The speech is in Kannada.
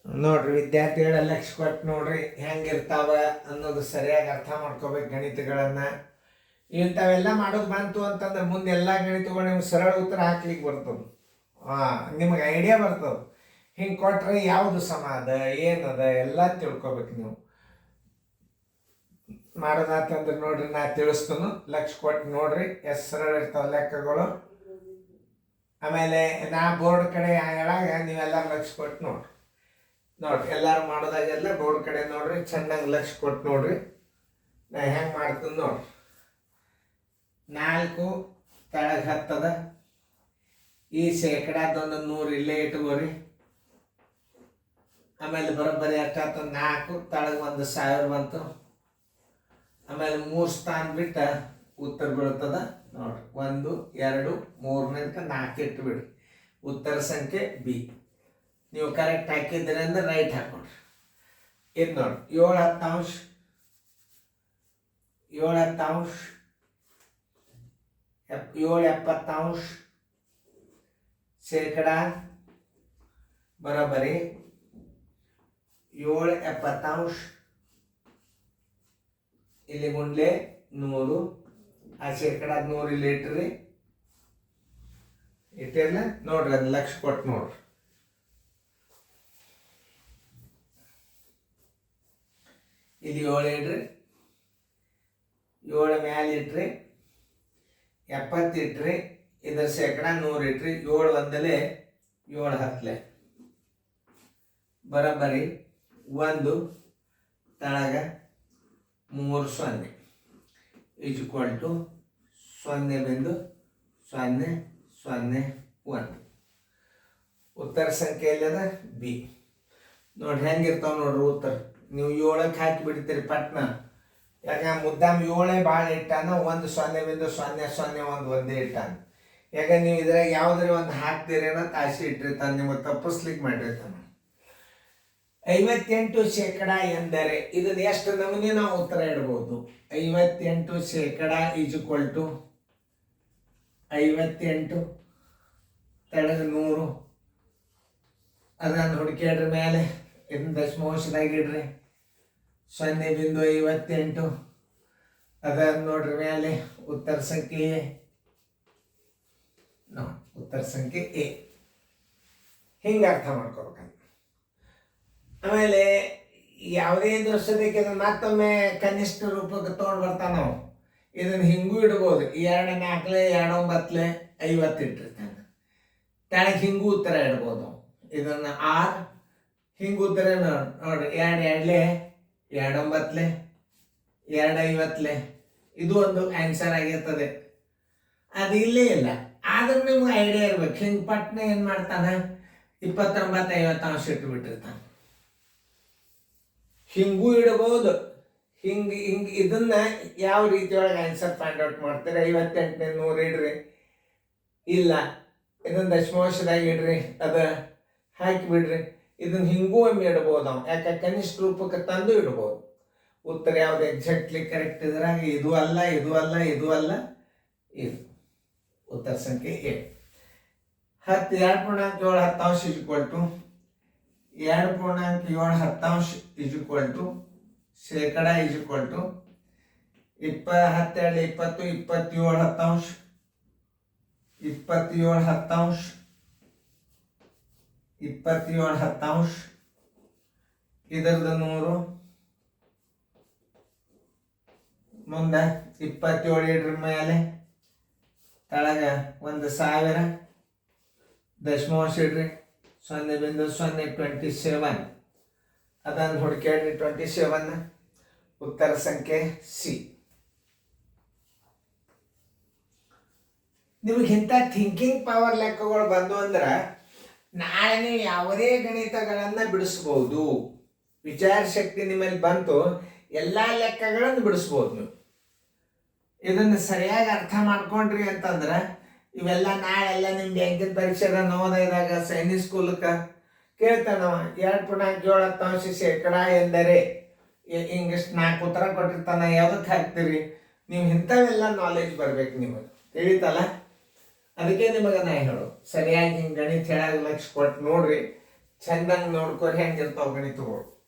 ನೋಡ್ರಿ ವಿದ್ಯಾರ್ಥಿಗಳ ಲಕ್ಷ ಕೊಟ್ಟು ನೋಡ್ರಿ ಹೆಂಗಿರ್ತಾವ ಅನ್ನೋದು ಸರಿಯಾಗಿ ಅರ್ಥ ಮಾಡ್ಕೋಬೇಕು ಗಣಿತಗಳನ್ನು. ಇಂಥವೆಲ್ಲ ಮಾಡೋದು ಬಂತು ಅಂತಂದ್ರೆ ಮುಂದೆ ಎಲ್ಲ ಗಣಿತಗಳು ನಿಮ್ಗೆ ಸರಳ ಉತ್ತರ ಹಾಕ್ಲಿಕ್ಕೆ ಬರ್ತದೆ. ನಿಮಗೆ ಐಡಿಯಾ ಬರ್ತದೆ. ಹಿಂಗೆ ಕೊಟ್ರೆ ಯಾವುದು ಸಮ ಅದ ಏನದ ಎಲ್ಲ ತಿಳ್ಕೊಬೇಕು ನೀವು. ಮಾಡೋದಾತಂದ್ರೆ ನೋಡ್ರಿ ನಾ ತಿಳಿಸ್ತಾನು, ಲಕ್ಷ ಕೊಟ್ಟು ನೋಡ್ರಿ ಎಷ್ಟು ಸರಳ ಇರ್ತಾವ ಲೆಕ್ಕಗಳು. ಆಮೇಲೆ ನಾ ಬೋರ್ಡ್ ಕಡೆ ಹೇಳಾಗ ನೀವೆಲ್ಲ ಲಕ್ಷ ಕೊಟ್ಟು ನೋಡ್ರಿ ಎಲ್ಲರೂ ಮಾಡೋದಾಗೆಲ್ಲ ಬೋರ್ಡ್ ಕಡೆ ನೋಡ್ರಿ, ಚೆನ್ನಾಗಿ ಲಕ್ಷ ಕೊಟ್ಟು ನೋಡ್ರಿ. ನಾ ಹೆಂಗೆ ಮಾಡ್ತೀನಿ ನೋಡ್ರಿ. 4 ತೆಳಗೆ 10 ಅದ. ಈ ಶೇಕಡಾದೊಂದು 100 ಇಲ್ಲೇ ಇಟ್ಕೋರಿ. ಆಮೇಲೆ ಬರೋಬ್ಬರಿ ಎಷ್ಟಾಯ್ತು, 4 ತೆಳಗೆ 1000 ಬಂತು. ಆಮೇಲೆ 3 ಸ್ಥಾನ ಬಿಟ್ಟು ಉತ್ತರ ಬೀಳ್ತದ ನೋಡ್ರಿ. 1 2 3 4 ಇಟ್ಟು ಬಿಡ್ರಿ. ಉತ್ತರ ಸಂಖ್ಯೆ ಬಿ. ನೀವು ಕರೆಕ್ಟ್ ಹಾಕಿದ್ರಿ ಅಂದ್ರೆ ರೈಟ್ ಹಾಕೊಂಡ್ರಿ. ಇದು ನೋಡಿ 7/10, 7/10, 7/70 ಶೇಕಡಾ ಬರೋಬ್ಬರಿ 7/70. ಇಲ್ಲಿ ಮುಂದೆ 100, ಆ ಶೇಕಡಾದ 100 ಇಲ್ಲಿ ಇಟ್ರಿ. ಇಟ್ಟಿರಲ್ಲ ನೋಡ್ರಿ, ಅದು ಲಕ್ಷ ಕೊಟ್ಟು ನೋಡ್ರಿ. ಇಲ್ಲಿ 7 ಇಡ್ರಿ, 7 ಮ್ಯಾಲೆ ಇಟ್ರಿ, 70 ಇಟ್ರಿ, ಇದರ ಶೇಕಡ 100 ಇಟ್ರಿ. 7 1 7 10 ಬರೋಬ್ಬರಿ 1 ತಳಗ 3 0 ಈಜ್ವಲ್ ಟು 0.001. ಉತ್ತರ ಸಂಖ್ಯೆ ಎಲ್ಲದ ಬಿ. ನೋಡ್ರಿ ಹೆಂಗಿರ್ತಾವ ನೋಡ್ರಿ ಉತ್ತರ. ನೀವು 7ಕ್ಕೆ ಹಾಕಿ ಬಿಡ್ತೀರಿ ಪಟ್ನ. ಯಾಕೆ ಮುದ್ದಾಮ್ 7 ಭಾಳ ಇಟ್ಟಾನ, 1.0.001 ಒಂದೇ ಇಟ್ಟಾನ. ಯಾಕೆ ನೀವು ಇದ್ರಾಗ ಯಾವುದ್ರ ಒಂದು ಹಾಕ್ತೀರಿ ಅನ್ನೋ ತಾಸಿ ಇಟ್ಟಿರ್ತಾನೆ, ನಿಮಗೆ ತಪ್ಪಿಸ್ಲಿಕ್ಕೆ ಮಾಡಿರ್ತಾನೆ. 58 ಶೇಕಡಾ ಎಂದರೆ ಇದನ್ನ ಎಷ್ಟು ನಮೂನೆ ನಾವು ಉತ್ತರ ಇಡ್ಬೋದು. 58 ಶೇಕಡಾ ಈಜ್ವಲ್ ಟು 58 ತೆಳಗೆ 100. ಅದನ್ನು ಹುಡುಕ್ಯಾಡ್ರಿ ಮೇಲೆ. ಇದನ್ನ ದಶಮಾಂಶದಾಗ ಇಡ್ರಿ. 0.58 ಅದನ್ನು ನೋಡ್ರಿ ಮೇಲೆ. ಉತ್ತರ ಸಂಖ್ಯೆ ಉತ್ತರ ಸಂಖ್ಯೆ ಎ. ಹಿಂಗೆ ಅರ್ಥ ಮಾಡ್ಕೋಬೇಕಂತ. ಆಮೇಲೆ ಯಾವುದೇ ದೋಷದಕ್ಕೆ ಇದನ್ನು ಮತ್ತೊಮ್ಮೆ ಕನಿಷ್ಠ ರೂಪಕ್ಕೆ ತೊಗೊಂಡು ಬರ್ತಾನೆ ನಾವು. ಇದನ್ನು ಹಿಂಗೂ ಇಡ್ಬೋದು. 2 4 2 9 50 ಇಟ್ಟಿರ್ತಾನೆ. ತೆಳಗೆ ಹಿಂಗೂ ಉತ್ತರ ಇಡ್ಬೋದು. ಇದನ್ನು 6 ಹಿಂಗೆ ಉತ್ತರ ನೋಡ್ರಿ. 2 2 2 9 2 50 ಇದು ಒಂದು ಆನ್ಸರ್ ಆಗಿರ್ತದೆ. ಅದು ಇಲ್ಲೇ ಇಲ್ಲ. ಆದ್ರೂ ನಿಮ್ಗೆ ಐಡಿಯಾ ಇರ್ಬೇಕು. ಹಿಂಗೆ ಪಟ್ನೆ ಏನು ಮಾಡ್ತಾನೆ, 29 50 ಇಟ್ಬಿಟ್ಟಿರ್ತಾನೆ. ಹಿಂಗೂ ಇಡಬಹುದು. ಹಿಂಗೆ ಇದನ್ನ ಯಾವ ರೀತಿಯೊಳಗೆ ಆನ್ಸರ್ ಫೈಂಡ್ ಔಟ್ ಮಾಡ್ತೀರಿ. 58 100 ಇಡ್ರಿ. ಇಲ್ಲ ಇದನ್ನ ದಶಮಾಂಶದಾಗ ಇಡ್ರಿ, ಅದ ಹಾಕಿ ಬಿಡ್ರಿ. ಇದನ್ನ ಹಿಂಗೂ ಒಮ್ಮೆ ಇಡ್ಬೋದು ನಾವು. ಯಾಕೆ ಕನಿಷ್ಠ ರೂಪಕ್ಕೆ ತಂದು ಇಡ್ಬೋದು. ಉತ್ತರ ಯಾವ್ದು ಎಕ್ಸಾಕ್ಟ್ಲಿ ಕರೆಕ್ಟ್ ಇದ್ರಾಗ ಇದು ಅಲ್ಲ, ಇದು ಅಲ್ಲ, ಇದು ಅಲ್ಲ, ಇದು. ಉತ್ತರ ಸಂಖ್ಯೆ A. 10 2.7 equal to 2.7 equal to ಶೇಕಡಾ ಈಜ್ವಲ್ ಟು 10 2 20 27/10 27/10 27/10 ಇದರದ್ದು 100 ಮುಂದೆ 27 ಇಡ್ರಿ ಮೇಲೆ. ತಳಗ 1000 ದಶಮಾಂಶ ಇಡ್ರಿ. 0.027 ಅದನ್ನು ಹುಡುಕ್ಯಾಡ್ರಿ. 27 ಉತ್ತರ ಸಂಖ್ಯೆ ಸಿ. ನಿಮಗಿಂತ ಥಿಂಕಿಂಗ್ ಪವರ್ ಲೆಕ್ಕಗಳು ಬಂದು ಅಂದ್ರೆ ನಾಳೆ ನೀವು ಯಾವುದೇ ಗಣಿತಗಳನ್ನು ಬಿಡಿಸ್ಬೋದು. ವಿಚಾರ ಶಕ್ತಿ ನಿಮ್ಮಲ್ಲಿ ಬಂತು, ಎಲ್ಲ ಲೆಕ್ಕಗಳನ್ನು ಬಿಡಿಸ್ಬೋದು ನೀವು. ಇದನ್ನು ಸರಿಯಾಗಿ ಅರ್ಥ ಮಾಡ್ಕೊಂಡ್ರಿ ಅಂತಂದ್ರೆ ಇವೆಲ್ಲ ನಾಳೆಲ್ಲ ನಿಮ್ಮ ಬ್ಯಾಂಕಿನ ಪರೀಕ್ಷೆದ ನವೋದಯದಾಗ ಸೈನಿಕ್ ಸ್ಕೂಲ್ಗೆ ಕೇಳ್ತಾನವ. 2.7 ಶೇಕಡಾ ಎಂದರೆ ಹಿಂಗಿಷ್ಟು 4 ಉತ್ತರ ಕೊಟ್ಟಿರ್ತಾನೆ. ಯಾವುದಕ್ಕೆ ಹಾಕ್ತೀರಿ ನೀವು? ಇಂಥವೆಲ್ಲ ನಾಲೆಜ್ ಬರ್ಬೇಕು ನಿಮಗೆ. ತಿಳಿತಲ್ಲ? ಅದಕ್ಕೆ ನಿಮಗೆ ನಾ ಹೇಳೋದು, ಸರಿಯಾಗಿ ಹಿಂಗೆ ಗಣಿತ ಹೇಳಾಗ ಲಕ್ಷ ಕೊಟ್ಟು ನೋಡ್ರಿ. ಚಂದಂಗ್ ನೋಡ್ಕೊರಿ ಹೆಂಗಿರ್ತಾವ ಗಣಿತಗಳು.